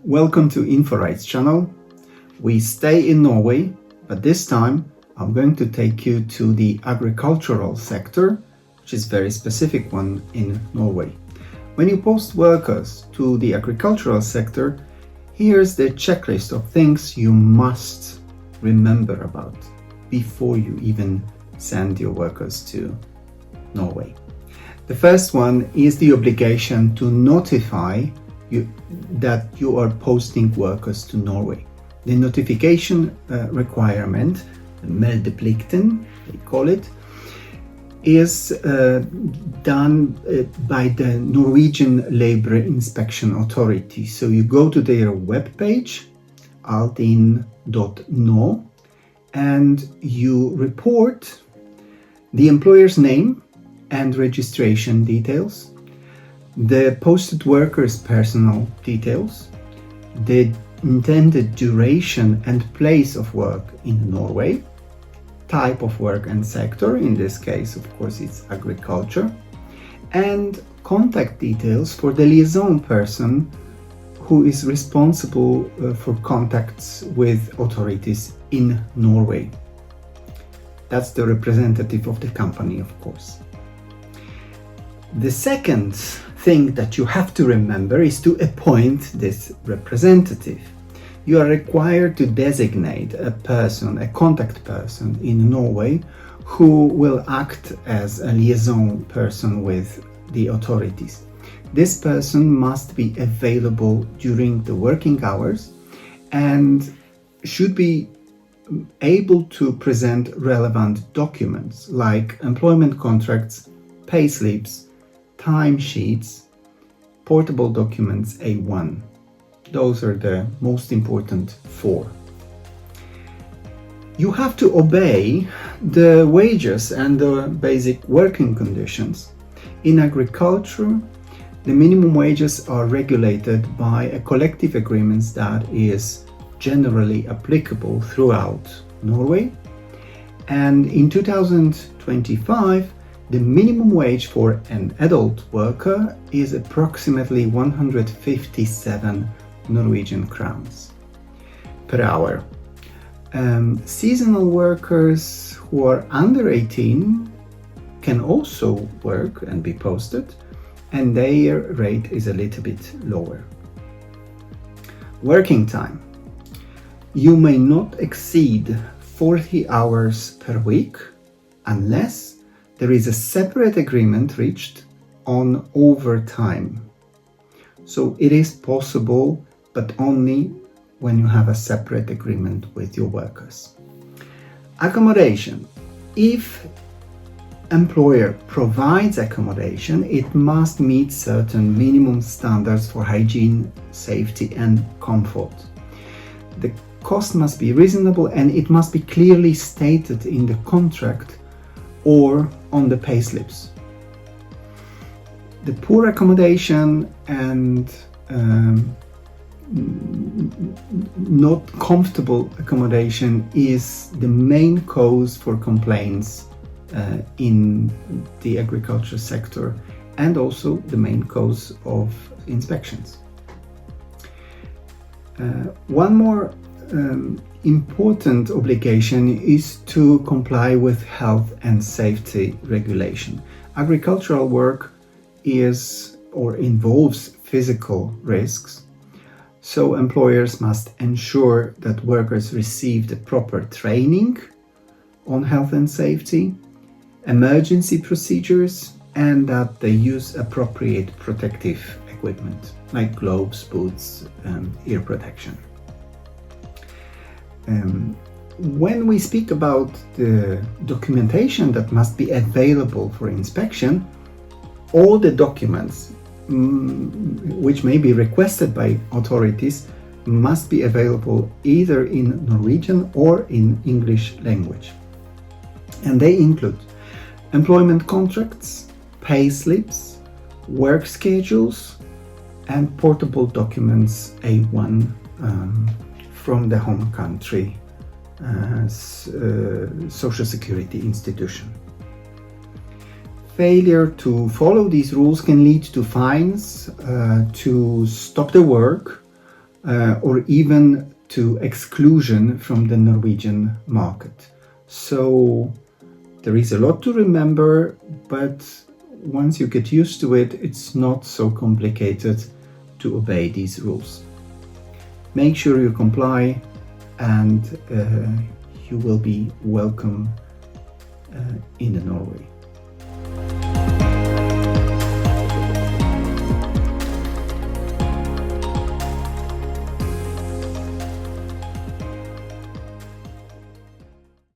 Welcome to InfoRights channel. We stay in Norway, but this time I'm going to take you to the agricultural sector, which is a very specific one in Norway. When you post workers to the agricultural sector, here's the checklist of things you must remember about before you even send your workers to Norway. The first one is the obligation to notify you that you are posting workers to Norway. The notification requirement, meldeplikten, they call it, is done by the Norwegian Labor Inspection Authority. So you go to their webpage, altinn.no, and you report the employer's name and registration details, the posted workers' personal details, the intended duration and place of work in Norway, type of work and sector, in this case of course it's agriculture, and contact details for the liaison person who is responsible for contacts with authorities in Norway. That's the representative of the company, of course. The second thing that you have to remember is to appoint this representative. You are required to designate a person, a contact person in Norway who will act as a liaison person with the authorities. This person must be available during the working hours and should be able to present relevant documents like employment contracts, pay slips, timesheets, portable documents A1. Those are the most important four. You have to obey the wages and the basic working conditions. In agriculture, the minimum wages are regulated by a collective agreement that is generally applicable throughout Norway. And in 2025, the minimum wage for an adult worker is approximately 157 Norwegian crowns per hour. Seasonal workers who are under 18 can also work and be posted, and their rate is a little bit lower. Working time. You may not exceed 40 hours per week unless there is a separate agreement reached on overtime. So it is possible, but only when you have a separate agreement with your workers. Accommodation. If employer provides accommodation, it must meet certain minimum standards for hygiene, safety and comfort. The cost must be reasonable and it must be clearly stated in the contract or on the payslips. The poor accommodation and not comfortable accommodation is the main cause for complaints in the agriculture sector and also the main cause of inspections. One more important obligation is to comply with health and safety regulation. Agricultural work is or involves physical risks, so employers must ensure that workers receive the proper training on health and safety, emergency procedures, and that they use appropriate protective equipment like gloves, boots, and ear protection. When we speak about the documentation that must be available for inspection, all the documents which may be requested by authorities must be available either in Norwegian or in English language. And they include employment contracts, pay slips, work schedules, and portable documents A1 from the home country social security institution. Failure to follow these rules can lead to fines, to stop the work, or even to exclusion from the Norwegian market. So there is a lot to remember, but once you get used to it, it's not so complicated to obey these rules. Make sure you comply, and you will be welcome in Norway.